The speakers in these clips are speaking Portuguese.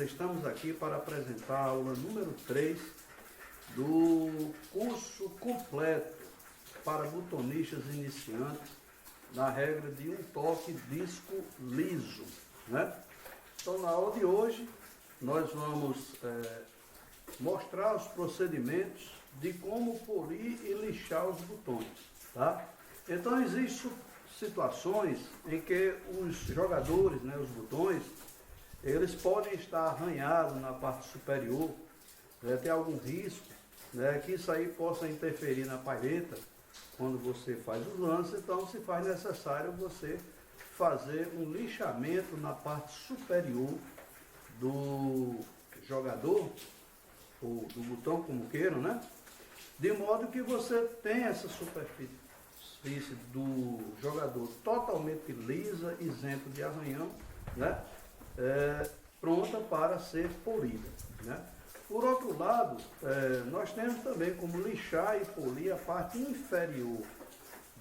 Estamos aqui para apresentar a aula número 3 do curso completo para butonistas iniciantes na regra de um toque disco liso, né? Então, na aula de hoje, nós vamos mostrar os procedimentos de como polir e lixar os botões, tá? Então, existem situações em que os jogadores, né, os botões, eles podem estar arranhados na parte superior, ter algum risco, que isso aí possa interferir na palheta quando você faz os lances. Então se faz necessário você fazer um lixamento na parte superior do jogador, ou do botão, como queiram, né? De modo que você tenha essa superfície do jogador totalmente lisa, isento de arranhão, né? Pronta para ser polida, né? Por outro lado, nós temos também como lixar e polir a parte inferior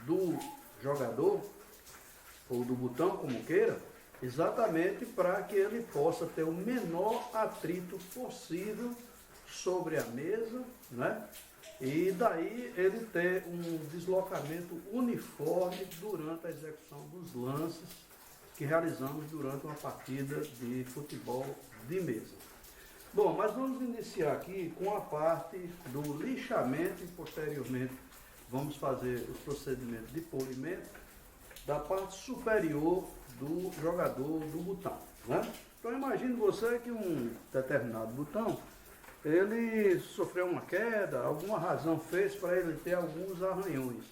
do jogador, ou do botão, como queira, exatamente para que ele possa ter o menor atrito possível sobre a mesa, né? E daí ele ter um deslocamento uniforme durante a execução dos lances que realizamos durante uma partida de futebol de mesa. Bom, mas vamos iniciar aqui com a parte do lixamento e posteriormente vamos fazer os procedimentos de polimento da parte superior do jogador do botão, né? Então imagine você que um determinado botão, ele sofreu uma queda, alguma razão fez para ele ter alguns arranhões.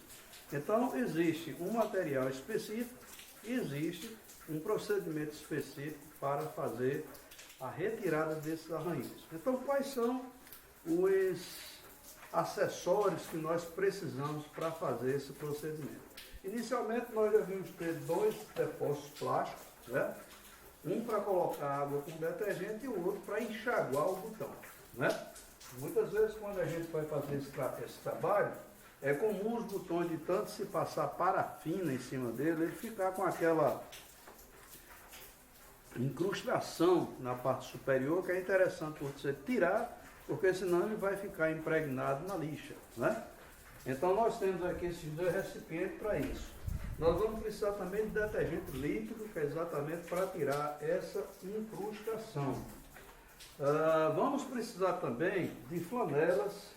Então existe um material específico e existe um procedimento específico para fazer a retirada desses arranhões. Então, quais são os acessórios que nós precisamos para fazer esse procedimento? Inicialmente, nós devemos ter dois depósitos plásticos, né? Um para colocar água com detergente e o outro para enxaguar o botão, né? Muitas vezes, quando a gente vai fazer esse trabalho, é comum os botões, de tanto se passar parafina em cima dele, ele ficar com aquela incrustação na parte superior, que é interessante você tirar, porque senão ele vai ficar impregnado na lixa, né? Então nós temos aqui esses dois recipientes para isso. Nós vamos precisar também de detergente líquido, que é exatamente para tirar essa incrustação. Vamos precisar também de flanelas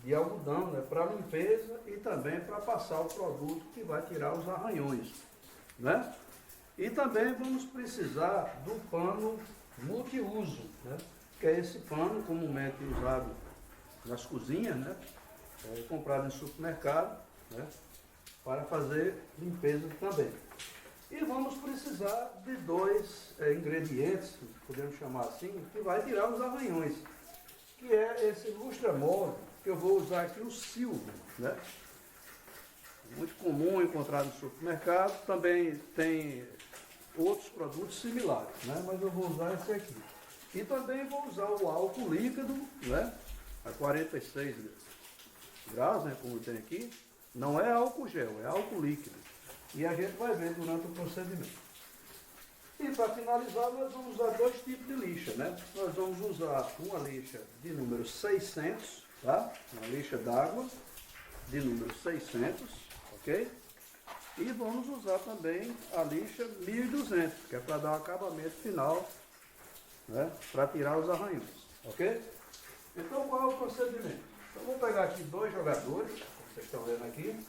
de algodão, né, para limpeza e também para passar o produto que vai tirar os arranhões, né? E também vamos precisar do pano multiuso, né? Que é esse pano comumente usado nas cozinhas, né? Comprado em supermercado, né? Para fazer limpeza também. E vamos precisar de dois ingredientes, podemos chamar assim, que vai tirar os arranhões, que é esse lustre-mole, que eu vou usar aqui o silver, né? Muito comum encontrar no supermercado. Também tem outros produtos similares, né? Mas eu vou usar esse aqui. E também vou usar o álcool líquido, né? A 46 graus, né? Como tem aqui. Não é álcool gel, é álcool líquido. E a gente vai ver durante o procedimento. E para finalizar, nós vamos usar dois tipos de lixa, né? Nós vamos usar uma lixa de número 600, tá? Uma lixa d'água de número 600, ok? E vamos usar também a lixa 1200, que é para dar o acabamento final né, para tirar os arranhões, ok? Então qual é o procedimento? Eu vou pegar aqui 2 jogadores, como vocês estão vendo aqui.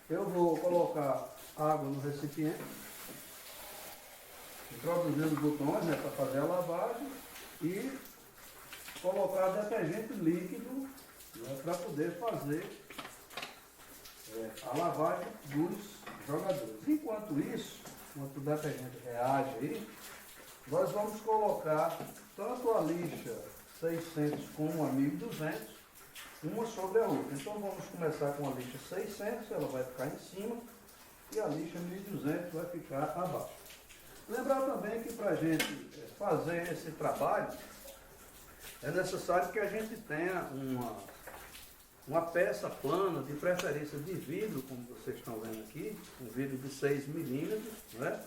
Eu vou colocar água no recipiente, introduzindo os botões, né, para fazer a lavagem, e colocar detergente líquido, né, para poder fazer a lavagem dos jogadores. Enquanto isso, enquanto o detergente reage aí, nós vamos colocar tanto a lixa 600 como a 1200, uma sobre a outra. Então vamos começar com a lixa 600, ela vai ficar em cima, e a lixa 1200 vai ficar abaixo. Lembrar também que para a gente fazer esse trabalho, é necessário que a gente tenha uma peça plana, de preferência de vidro, como vocês estão vendo aqui, um vidro de 6 milímetros, né?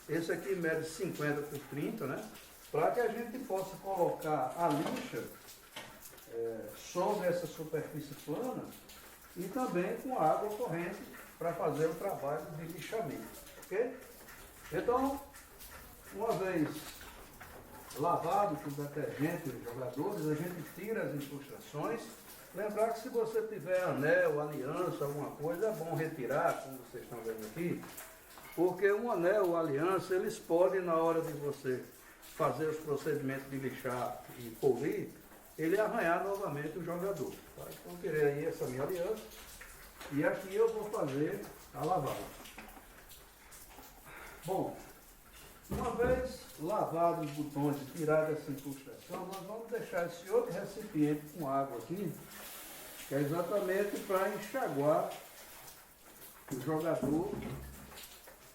Esse aqui mede 50 por 30, né? Para que a gente possa colocar a lixa sobre essa superfície plana e também com água corrente para fazer o trabalho de lixamento, ok? Então, uma vez lavado com detergente e jogadores, a gente tira as incrustações. Lembrar que se você tiver anel, aliança, alguma coisa, é bom retirar, como vocês estão vendo aqui, porque um anel ou aliança, eles podem, na hora de você fazer os procedimentos de lixar e polir, ele arranhar novamente o jogador. Tá? Então, tirei aí essa minha aliança e aqui eu vou fazer a lavagem. Bom, uma vez lavados os botões e tirada essa incrustação, nós vamos deixar esse outro recipiente com água aqui, que é exatamente para enxaguar o jogador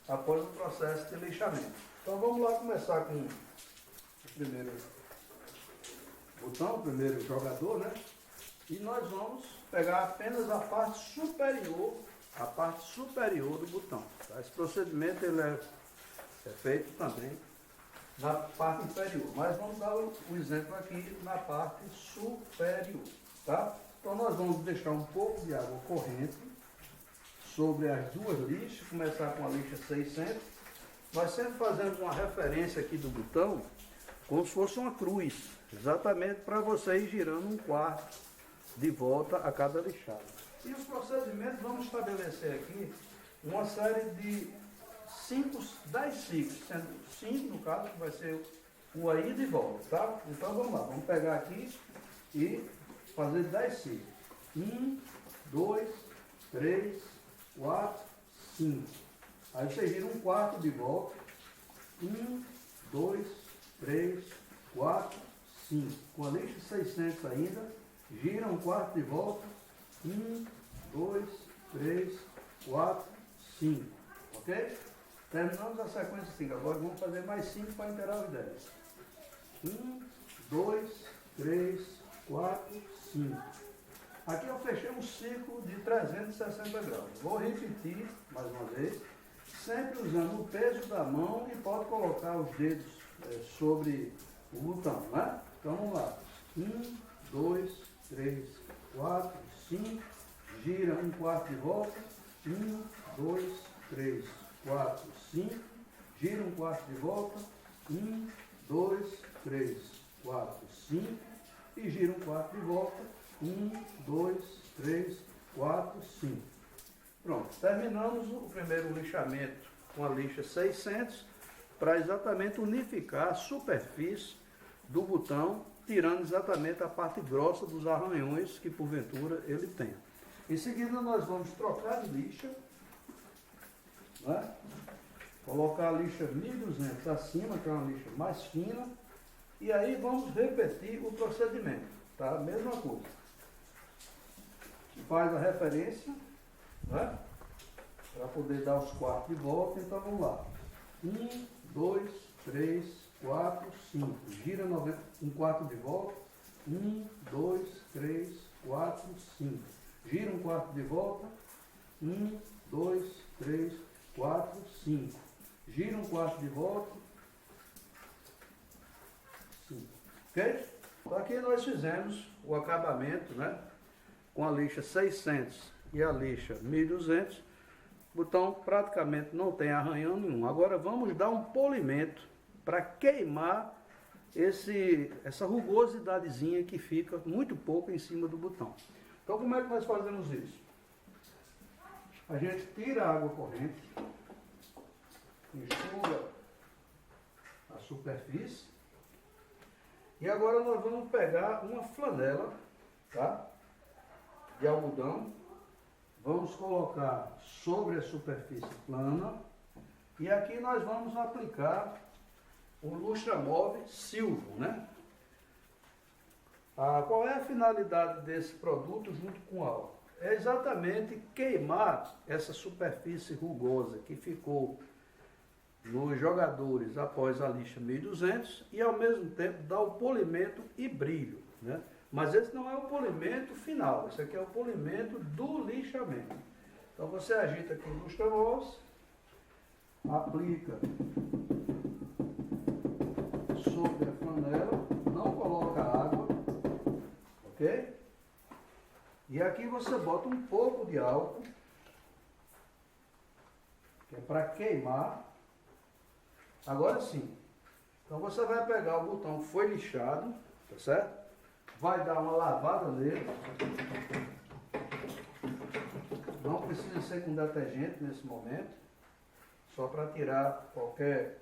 após o processo de lixamento. Então vamos lá começar com o primeiro botão, o primeiro jogador, né? E nós vamos pegar apenas a parte superior do botão. Tá? Esse procedimento ele é feito também na parte inferior, mas vamos dar o exemplo aqui na parte superior, tá? Então nós vamos deixar um pouco de água corrente sobre as duas lixas, começar com a lixa 600. Nós sempre fazemos uma referência aqui do botão como se fosse uma cruz, exatamente para você ir girando um quarto de volta a cada lixada. E os procedimentos, vamos estabelecer aqui uma série de 10 ciclos, sendo 5 no caso, que vai ser o aí de volta, tá? Então vamos lá, vamos pegar aqui e fazer 10 ciclos. 1, 2, 3, 4, 5. Aí você gira um quarto de volta. 1, 2, 3, 4, 5. Com a lixa 600 ainda, gira um quarto de volta. 1, 2, 3, 4, 5. Ok? Terminamos a sequência 5. Agora vamos fazer mais 5 para inteirar os 10. 1, 2, 3, 4, 5. Aqui eu fechei um ciclo de 360 graus. Vou repetir mais uma vez, sempre usando o peso da mão e pode colocar os dedos sobre o botão, né? Então vamos lá. 1, 2, 3, 4, 5. Gira um quarto de volta. 1, 2, 3, 4, 5. Gira um quarto de volta. 1, 2, 3, 4, 5. E gira um quarto de volta. 1, 2, 3, 4, 5. Pronto, terminamos o primeiro lixamento com a lixa 600 para exatamente unificar a superfície do botão, tirando exatamente a parte grossa dos arranhões que porventura ele tenha. Em seguida nós vamos trocar de lixa, né? Colocar a lixa 1200 acima, que é uma lixa mais fina, e aí vamos repetir o procedimento, tá? Mesma coisa. Faz a referência, né? Para poder dar os quartos de volta. Então vamos lá. 1, 2, 3, 4, 5. Gira um quarto de volta. 1, 2, 3, 4, 5. Gira um quarto de volta. 1, 2, 3, 4, 5. Gira um quarto de volta. 5. Ok? Então aqui nós fizemos o acabamento, né? Com a lixa 600 e a lixa 1200, o botão praticamente não tem arranhão nenhum. Agora vamos dar um polimento para queimar essa rugosidadezinha que fica muito pouco em cima do botão. Então como é que nós fazemos isso? A gente tira a água corrente, enxuga a superfície e agora nós vamos pegar uma flanela, tá, de algodão, vamos colocar sobre a superfície plana e aqui nós vamos aplicar o Lustramove Silvo, né? Qual é a finalidade desse produto junto com o álcool? É exatamente queimar essa superfície rugosa que ficou nos jogadores após a lixa 1200 e ao mesmo tempo dar o polimento e brilho, né? Mas esse não é o polimento final, esse aqui é o polimento do lixamento. Então você agita aqui o Lustramove, aplica sobre a flanela, não coloca água, ok? E aqui você bota um pouco de álcool, que é para queimar. Agora sim, então você vai pegar o botão que foi lixado, tá certo? Vai dar uma lavada nele. Não precisa ser com detergente nesse momento, só para tirar qualquer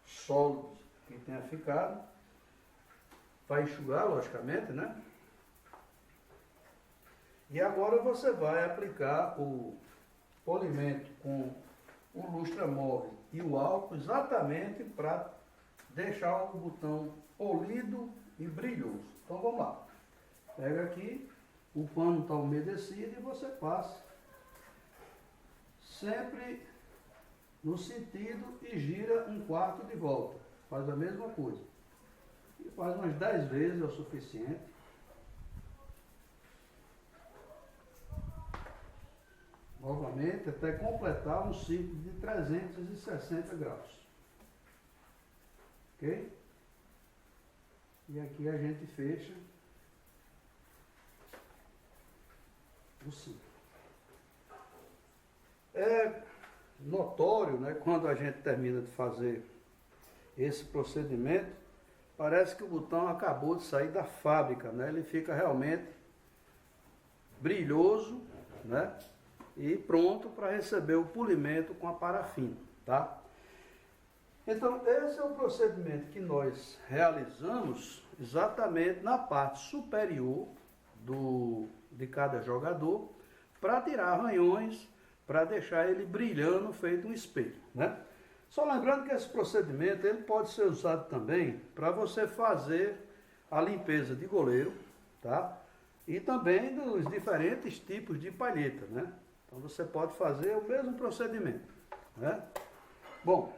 sólido que tenha ficado. Vai enxugar, logicamente, né? E agora você vai aplicar o polimento com o Lustramove e o álcool exatamente para deixar o botão polido e brilhoso. Então vamos lá. Pega aqui, o pano está umedecido e você passa sempre no sentido e gira um quarto de volta. Faz a mesma coisa. E faz umas 10 vezes é o suficiente. Novamente, até completar um ciclo de 360 graus. Ok? E aqui a gente fecha o ciclo. É notório, né, quando a gente termina de fazer esse procedimento, parece que o botão acabou de sair da fábrica, né? Ele fica realmente brilhoso, né? E pronto para receber o polimento com a parafina, tá? Então, esse é o procedimento que nós realizamos exatamente na parte superior de cada jogador, para tirar arranhões, para deixar ele brilhando feito um espelho, né? Só lembrando que esse procedimento ele pode ser usado também para você fazer a limpeza de goleiro, tá? E também dos diferentes tipos de palheta, né? Então você pode fazer o mesmo procedimento, né? Bom,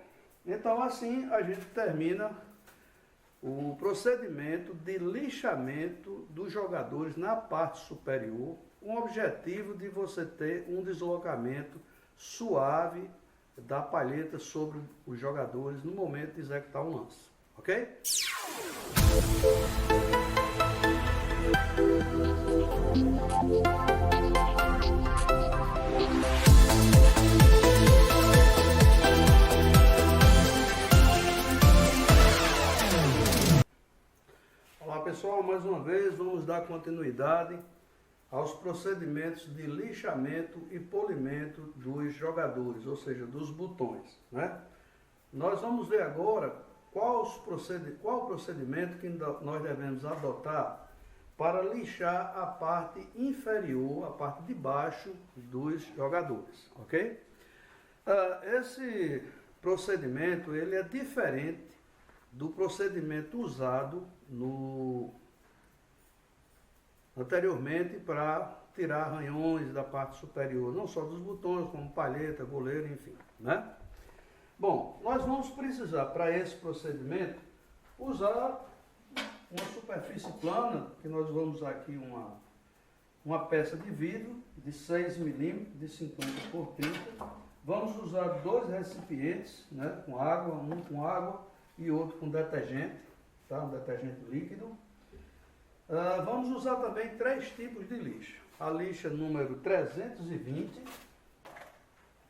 então assim a gente termina o procedimento de lixamento dos jogadores na parte superior, com o objetivo de você ter um deslocamento suave da palheta sobre os jogadores no momento de executar um lance, ok? Olá pessoal, mais uma vez vamos dar continuidade aos procedimentos de lixamento e polimento dos jogadores, ou seja, dos botões, né? Nós vamos ver agora qual o procedimento que nós devemos adotar para lixar a parte inferior, a parte de baixo dos jogadores, ok? Esse procedimento ele é diferente do procedimento usado anteriormente para tirar arranhões da parte superior, não só dos botões, como palheta, goleiro, enfim, né? Bom, nós vamos precisar para esse procedimento usar uma superfície plana, que nós vamos usar aqui uma peça de vidro de 6 milímetros, de 50 por 30. Vamos usar 2 recipientes, né, com água, um com água e outro com detergente, tá? Um detergente líquido. Vamos usar também 3 tipos de lixa. A lixa número 320,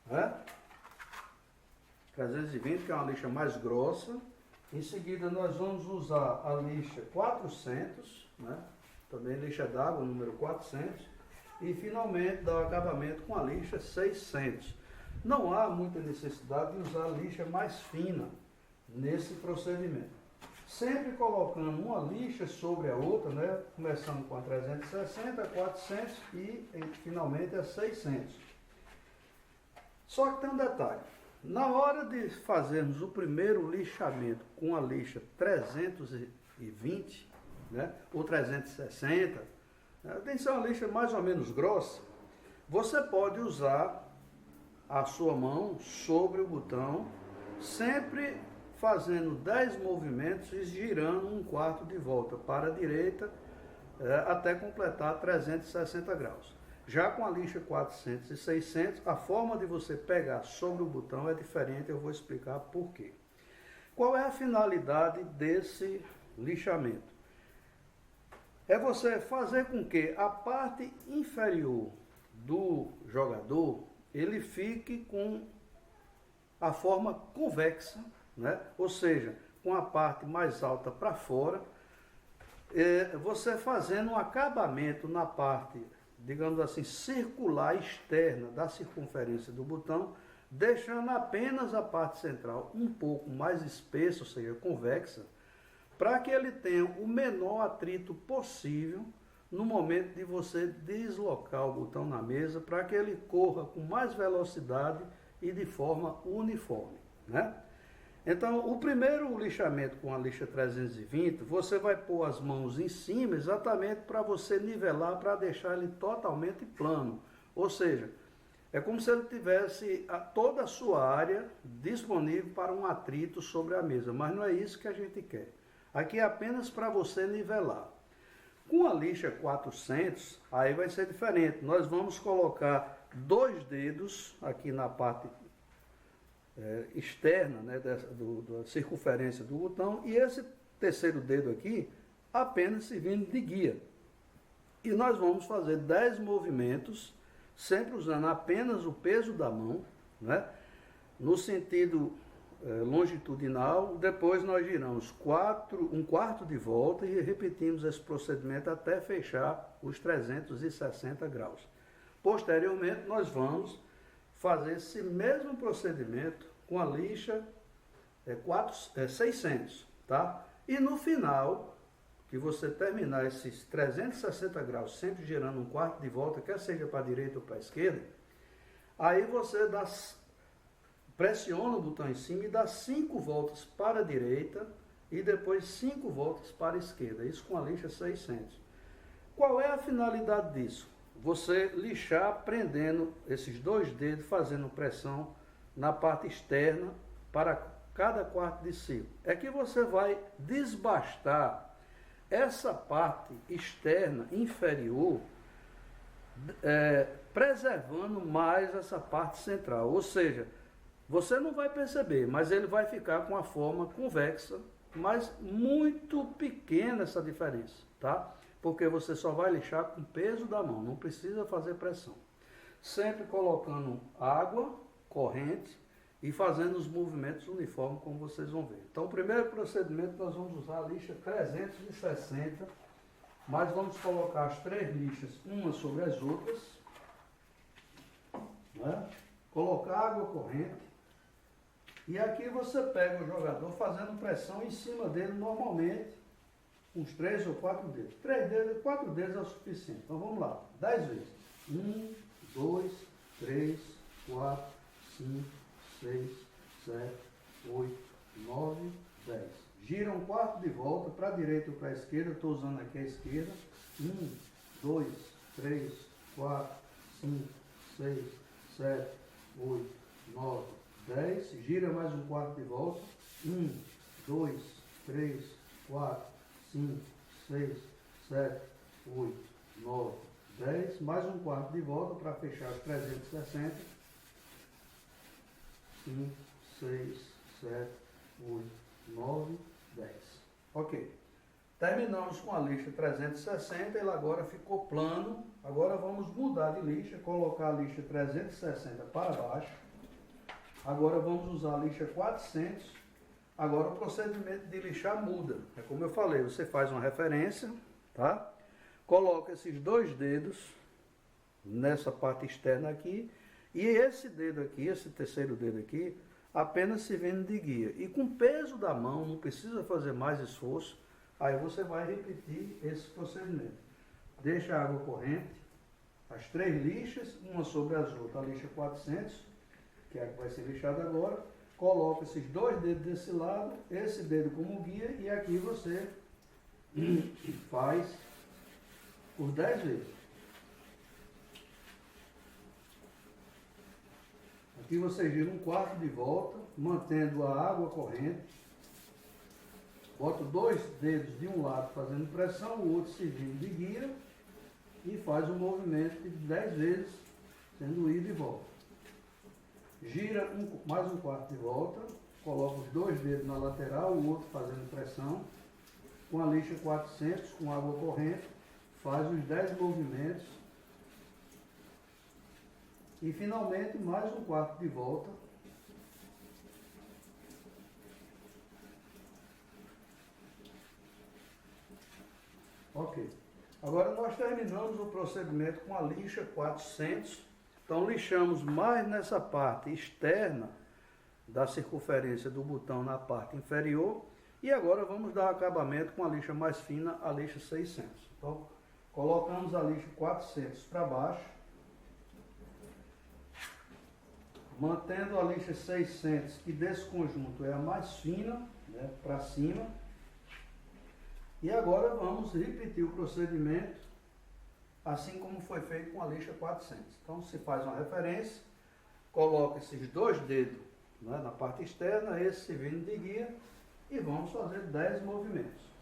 né? 320, que é uma lixa mais grossa, Em seguida, nós vamos usar a lixa 400, né? Também lixa d'água, número 400. E, finalmente, dar o acabamento com a lixa 600. Não há muita necessidade de usar a lixa mais fina nesse procedimento. Sempre colocando uma lixa sobre a outra, né? Começando com a 360, a 400 e, finalmente, a 600. Só que tem um detalhe. Na hora de fazermos o primeiro lixamento com a lixa 320, né, ou 360, né, tem que ser uma lixa mais ou menos grossa, você pode usar a sua mão sobre o botão, sempre fazendo 10 movimentos e girando 1/4 de volta para a direita, até completar 360 graus. Já com a lixa 400 e 600, a forma de você pegar sobre o botão é diferente, eu vou explicar por quê. Qual é a finalidade desse lixamento? É você fazer com que a parte inferior do jogador, ele fique com a forma convexa, né? Ou seja, com a parte mais alta para fora, você fazendo um acabamento na parte, digamos assim, circular externa da circunferência do botão, deixando apenas a parte central um pouco mais espessa, ou seja, convexa, para que ele tenha o menor atrito possível no momento de você deslocar o botão na mesa, para que ele corra com mais velocidade e de forma uniforme, né? Então, o primeiro lixamento com a lixa 320, você vai pôr as mãos em cima exatamente para você nivelar, para deixar ele totalmente plano. Ou seja, é como se ele tivesse toda a sua área disponível para um atrito sobre a mesa, mas não é isso que a gente quer. Aqui é apenas para você nivelar. Com a lixa 400, aí vai ser diferente. Nós vamos colocar 2 dedos aqui na parte externa, né, da circunferência do botão, e esse terceiro dedo aqui apenas servindo de guia. E nós vamos fazer 10 movimentos, sempre usando apenas o peso da mão, né, no sentido longitudinal. Depois nós giramos 1/4 de volta e repetimos esse procedimento até fechar os 360 graus. Posteriormente, nós vamos fazer esse mesmo procedimento com a lixa 600, tá? E no final, que você terminar esses 360 graus, sempre girando 1/4 de volta, quer seja para a direita ou para a esquerda, aí você pressiona o botão em cima e dá 5 voltas para a direita e depois 5 voltas para a esquerda, isso com a lixa 600. Qual é a finalidade disso? Você lixar prendendo esses 2 dedos, fazendo pressão na parte externa para cada quarto de círculo. É que você vai desbastar essa parte externa inferior, preservando mais essa parte central. Ou seja, você não vai perceber, mas ele vai ficar com a forma convexa, mas muito pequena essa diferença, tá? Porque você só vai lixar com o peso da mão, não precisa fazer pressão. Sempre colocando água corrente e fazendo os movimentos uniformes, como vocês vão ver. Então, o primeiro procedimento, nós vamos usar a lixa 360, mas vamos colocar as 3 lixas, umas sobre as outras, né? Colocar água corrente, e aqui você pega o jogador fazendo pressão em cima dele normalmente, uns 3 ou 4 dedos. 4 dedos é o suficiente. Então vamos lá, 10 vezes. 1, 2, 3, 4, 5, 6, 7, 8, 9, 10. Gira 1/4 de volta para a direita ou para a esquerda. Eu estou usando aqui a esquerda. 1, 2, 3, 4, 5, 6, 7, 8, 9, 10. Gira mais 1/4 de volta. 1, 2, 3, 4, 5, 6, 7, 8, 9, 10. Mais 1/4 de volta para fechar os 360. 5, 6, 7, 8, 9, 10. Ok. Terminamos com a lixa 360, ele agora ficou plano. Agora vamos mudar de lixa, colocar a lixa 360 para baixo. Agora vamos usar a lixa 400 Agora o procedimento de lixar muda. É como eu falei, você faz uma referência, tá? Coloca esses 2 dedos nessa parte externa aqui, e esse dedo aqui, esse terceiro dedo aqui, apenas servindo de guia. E com o peso da mão, não precisa fazer mais esforço, aí você vai repetir esse procedimento. Deixa a água corrente, as 3 lixas, uma sobre as outras, a lixa 400, que é a que vai ser lixada agora, coloca esses 2 dedos desse lado, esse dedo como guia, e aqui você faz por 10 vezes. Aqui você gira 1/4 de volta, mantendo a água corrente. Bota 2 dedos de um lado fazendo pressão, o outro servindo de guia, e faz um movimento de 10 vezes, sendo ida e volta. Gira mais 1/4 de volta, coloca os 2 dedos na lateral, o outro fazendo pressão. Com a lixa 400, com água corrente, faz os 10 movimentos. E finalmente mais 1/4 de volta. Ok. Agora nós terminamos o procedimento com a lixa 400. Então lixamos mais nessa parte externa da circunferência do botão na parte inferior. E agora vamos dar acabamento com a lixa mais fina, a lixa 600. Então colocamos a lixa 400 para baixo. Mantendo a lixa 600, que desse conjunto é a mais fina, né, para cima. E agora vamos repetir o procedimento, assim como foi feito com a lixa 400. Então se faz uma referência, coloca esses 2 dedos, né, na parte externa, esse servindo de guia, e vamos fazer 10 movimentos.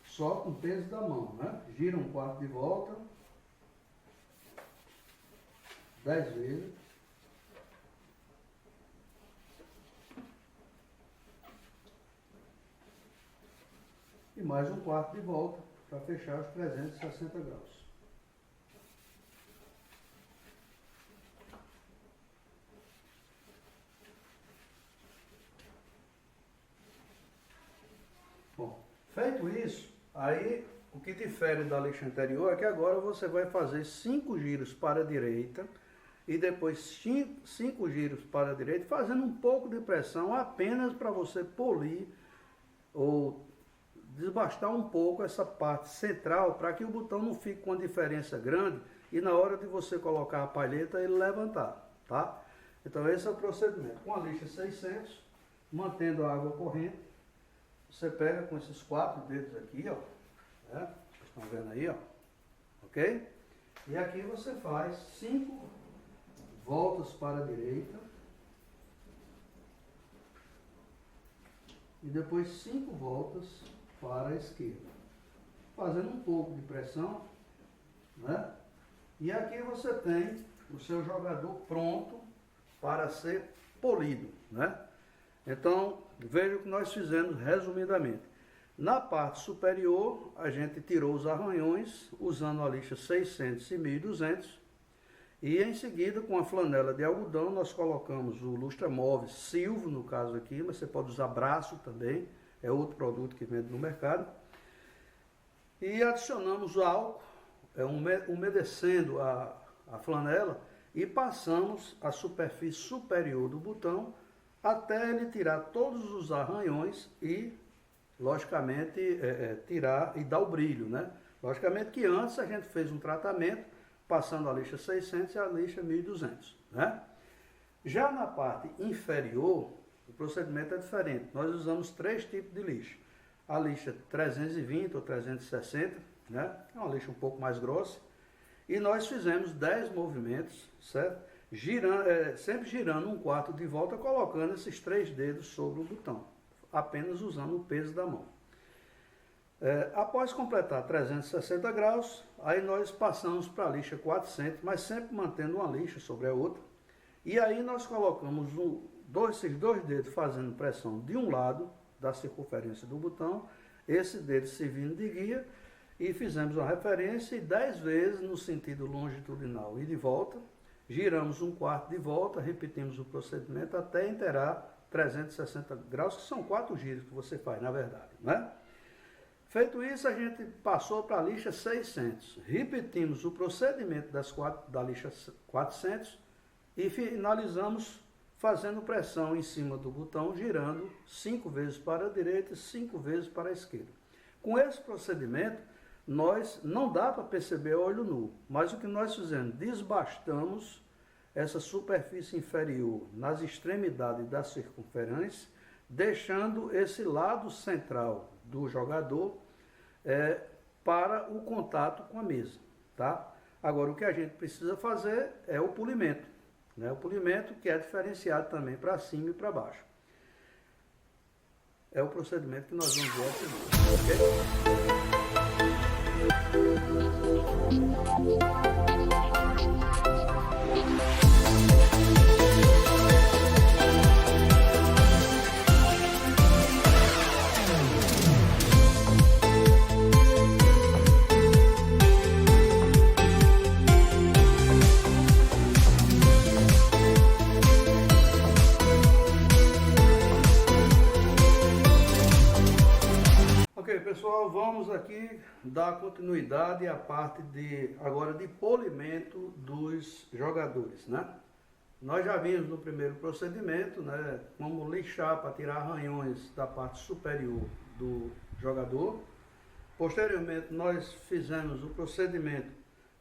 Só com o peso da mão, né? Gira 1/4 de volta, 10 vezes. E mais 1/4 de volta para fechar os 360 graus. Bom, feito isso, aí o que difere da lixa anterior é que agora você vai fazer 5 giros para a direita e depois 5 giros para a direita, fazendo um pouco de pressão apenas para você polir ou desbastar um pouco essa parte central, para que o botão não fique com uma diferença grande e na hora de você colocar a palheta ele levantar, tá? Então esse é o procedimento. Com a lixa 600, mantendo a água corrente, você pega com esses 4 dedos aqui, ó, né? Vocês estão vendo aí, ó, ok? E aqui você faz 5 voltas para a direita e depois 5 voltas para a esquerda, fazendo um pouco de pressão, né? E aqui você tem o seu jogador pronto para ser polido, né? Então, veja o que nós fizemos resumidamente. Na parte superior, a gente tirou os arranhões usando a lixa 600 e 1200. E em seguida, com a flanela de algodão, nós colocamos o lustramóvel Silvo, no caso aqui, mas você pode usar braço também, é outro produto que vende no mercado. E adicionamos o álcool, umedecendo a flanela, e passamos a superfície superior do botão até ele tirar todos os arranhões e, logicamente, tirar e dar o brilho, né? Logicamente que antes a gente fez um tratamento passando a lixa 600 e a lixa 1200, né? Já na parte inferior, o procedimento é diferente. Nós usamos 3 tipos de lixa. A lixa 320 ou 360, né? É uma lixa um pouco mais grossa. E nós fizemos 10 movimentos, certo? Sempre girando 1/4 de volta, colocando esses 3 dedos sobre o botão, apenas usando o peso da mão. Após completar 360 graus, aí nós passamos para a lixa 400, mas sempre mantendo uma lixa sobre a outra. E aí nós colocamos esses 2 dedos fazendo pressão de um lado da circunferência do botão, esse dedo servindo de guia, e fizemos uma referência e 10 vezes no sentido longitudinal e de volta, giramos um quarto de volta, repetimos o procedimento até inteirar 360 graus, que são 4 giros que você faz, na verdade, né? Feito isso, a gente passou para a lixa 600. Repetimos o procedimento da lixa 400 e finalizamos fazendo pressão em cima do botão, girando 5 vezes para a direita e 5 vezes para a esquerda. Com esse procedimento, nós não dá para perceber a olho nu, mas o que nós fizemos? Desbastamos essa superfície inferior nas extremidades da circunferência, deixando esse lado central do jogador para o contato com a mesa, tá? Agora, o que a gente precisa fazer é o polimento, né? O polimento que é diferenciado também para cima e para baixo. É o procedimento que nós vamos ver aqui, ok? Ok, pessoal, vamos aqui dar continuidade à parte agora de polimento dos jogadores, né? Nós já vimos no primeiro procedimento, né, como lixar para tirar arranhões da parte superior do jogador. Posteriormente, nós fizemos o procedimento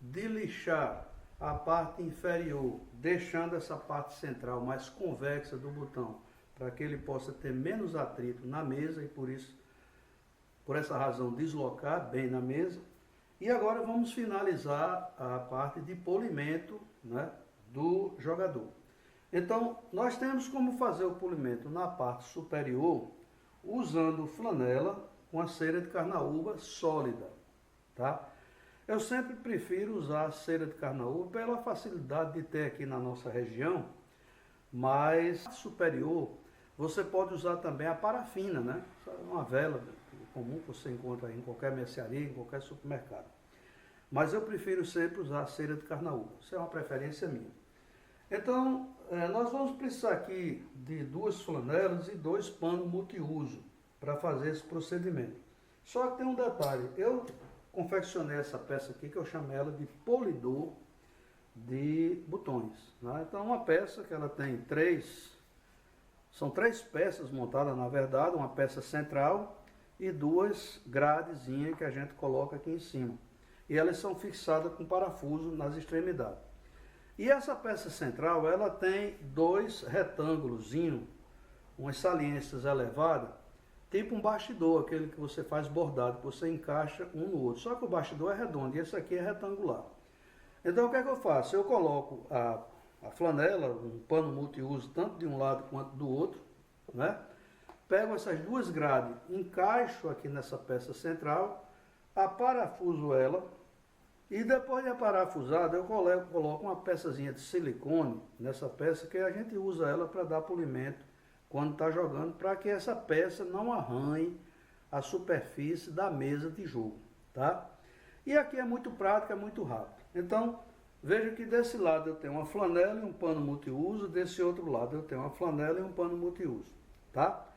de lixar a parte inferior, deixando essa parte central mais convexa do botão, para que ele possa ter menos atrito na mesa e por essa razão, deslocar bem na mesa. E agora vamos finalizar a parte de polimento, né, do jogador. Então, nós temos como fazer o polimento na parte superior, usando flanela com a cera de carnaúba sólida, tá? Eu sempre prefiro usar a cera de carnaúba pela facilidade de ter aqui na nossa região, mas superior você pode usar também a parafina, né? Uma vela comum que você encontra em qualquer mercearia, em qualquer supermercado. Mas eu prefiro sempre usar a cera de carnaúba. Isso é uma preferência minha. Então, nós vamos precisar aqui de 2 flanelas e 2 panos multiuso para fazer esse procedimento. Só que tem um detalhe. Eu confeccionei essa peça aqui, que eu chamo ela de polidor de botões, né? Então, uma peça que ela tem são 3 peças montadas, na verdade, uma peça central e 2 gradezinhas que a gente coloca aqui em cima. E elas são fixadas com parafuso nas extremidades. E essa peça central, ela tem 2 retângulos, umas saliências elevadas, tipo um bastidor, aquele que você faz bordado, que você encaixa um no outro. Só que o bastidor é redondo e esse aqui é retangular. Então, o que é que eu faço? Eu coloco a flanela, um pano multiuso, tanto de um lado quanto do outro, né? Pego essas 2 grades, encaixo aqui nessa peça central, aparafuso ela e depois de aparafusada eu coloco uma peçazinha de silicone nessa peça, que a gente usa ela para dar polimento quando está jogando, para que essa peça não arranhe a superfície da mesa de jogo, tá? E aqui é muito prático, é muito rápido. Então, veja que desse lado eu tenho uma flanela e um pano multiuso, desse outro lado eu tenho uma flanela e um pano multiuso, tá?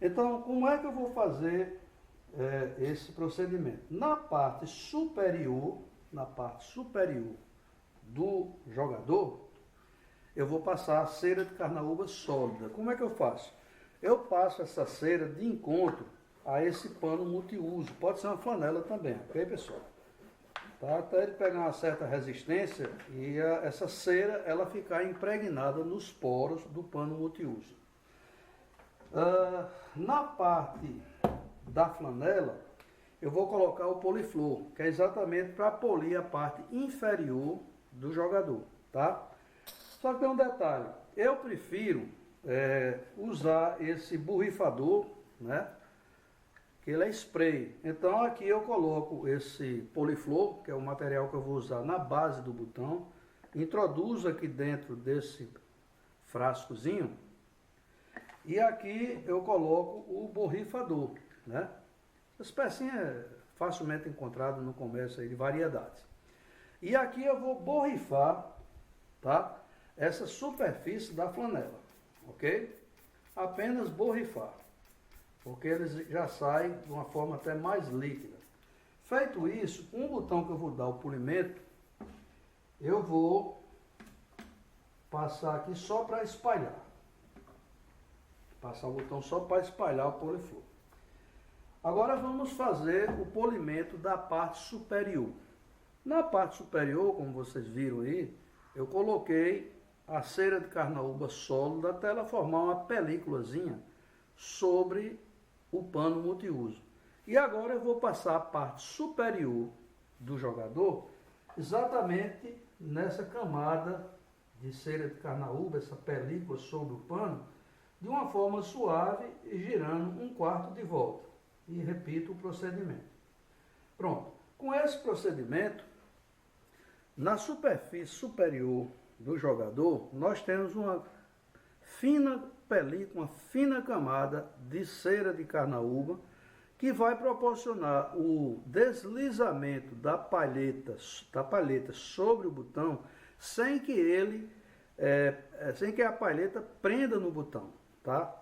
Então, como é que eu vou fazer esse procedimento? Na parte superior do jogador, eu vou passar a cera de carnaúba sólida. Como é que eu faço? Eu passo essa cera de encontro a esse pano multiuso. Pode ser uma flanela também, ok, pessoal? Tá? Até ele pegar uma certa resistência e essa cera ela ficar impregnada nos poros do pano multiuso. Na parte da flanela, eu vou colocar o poliflor, que é exatamente para polir a parte inferior do jogador, tá? Só que tem um detalhe, eu prefiro usar esse borrifador, né? Que ele é spray. Então aqui eu coloco esse poliflor, que é o material que eu vou usar na base do botão, introduzo aqui dentro desse frascozinho, e aqui eu coloco o borrifador, né? Essa pecinha é facilmente encontrado no comércio aí de variedades. E aqui eu vou borrifar, tá? Essa superfície da flanela, ok? Apenas borrifar, porque eles já saem de uma forma até mais líquida. Feito isso, com o botão que eu vou dar o polimento, eu vou passar aqui só para espalhar. Passar o botão só para espalhar o poliflor. Agora vamos fazer o polimento da parte superior. Na parte superior, como vocês viram aí, eu coloquei a cera de carnaúba sólida até ela formar uma películazinha sobre o pano multiuso. E agora eu vou passar a parte superior do jogador exatamente nessa camada de cera de carnaúba, essa película sobre o pano, de uma forma suave e girando 1/4 de volta. E repito o procedimento. Pronto. Com esse procedimento, na superfície superior do jogador, nós temos uma fina película, uma fina camada de cera de carnaúba, que vai proporcionar o deslizamento da palheta sobre o botão, sem que a palheta prenda no botão, tá?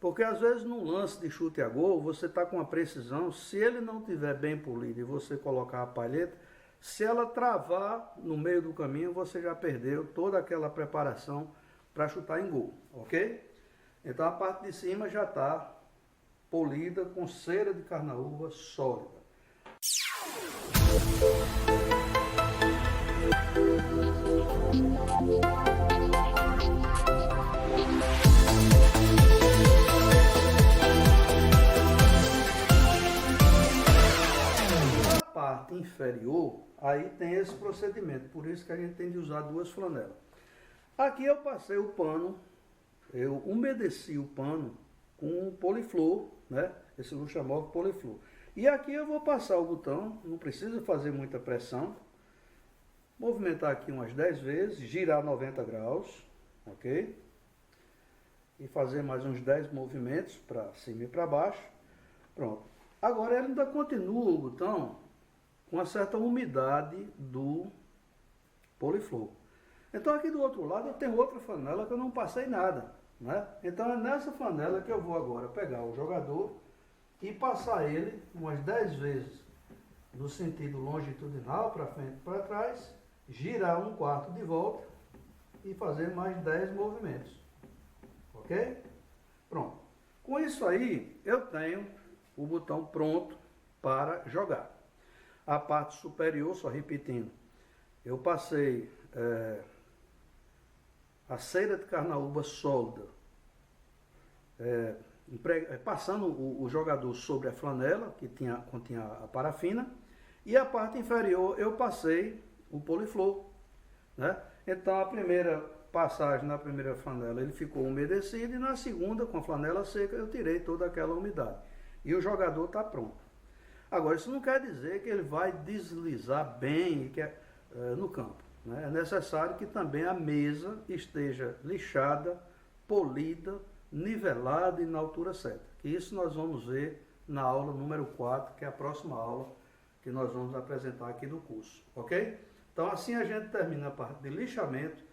Porque às vezes num lance de chute a gol, você está com uma precisão, se ele não estiver bem polido e você colocar a palheta, se ela travar no meio do caminho, você já perdeu toda aquela preparação para chutar em gol, ok? Então a parte de cima já está polida com cera de carnaúba sólida. Na parte inferior, aí tem esse procedimento, por isso que a gente tem de usar 2 flanelas. Aqui eu passei o pano, eu umedeci o pano com poliflor, né? Esse luxamóvel poliflor. E aqui eu vou passar o botão, não precisa fazer muita pressão, movimentar aqui umas 10 vezes, girar 90 graus, ok? E fazer mais uns 10 movimentos para cima e para baixo. Pronto. Agora ele ainda continua o botão com uma certa umidade do poliflor. Então aqui do outro lado eu tenho outra flanela que eu não passei nada, né? Então é nessa flanela que eu vou agora pegar o jogador e passar ele umas 10 vezes no sentido longitudinal, para frente e para trás, girar 1/4 de volta e fazer mais 10 movimentos, ok? Pronto. Com isso aí eu tenho o botão pronto para jogar. A parte superior, só repetindo, eu passei a cera de carnaúba sólida, passando o jogador sobre a flanela, que continha a parafina, e a parte inferior eu passei o poliflor, né? Então a primeira passagem na primeira flanela ele ficou umedecido, e na segunda, com a flanela seca, eu tirei toda aquela umidade. E o jogador está pronto. Agora, isso não quer dizer que ele vai deslizar bem no campo, né? É necessário que também a mesa esteja lixada, polida, nivelada e na altura certa. Isso nós vamos ver na aula número 4, que é a próxima aula que nós vamos apresentar aqui no curso, ok? Então assim a gente termina a parte de lixamento,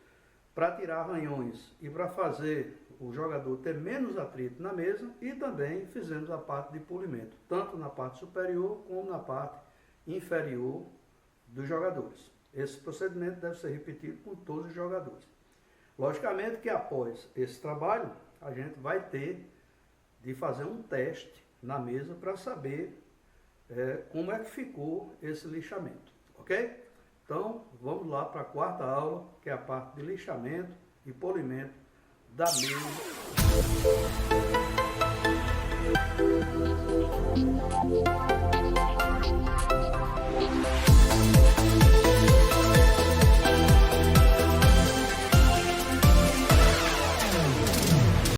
para tirar arranhões e para fazer o jogador ter menos atrito na mesa, e também fizemos a parte de polimento, tanto na parte superior como na parte inferior dos jogadores. Esse procedimento deve ser repetido com todos os jogadores. Logicamente que após esse trabalho, a gente vai ter de fazer um teste na mesa para saber como é que ficou esse lixamento, ok? Então, vamos lá para a 4ª aula, que é a parte de lixamento e polimento da mesa.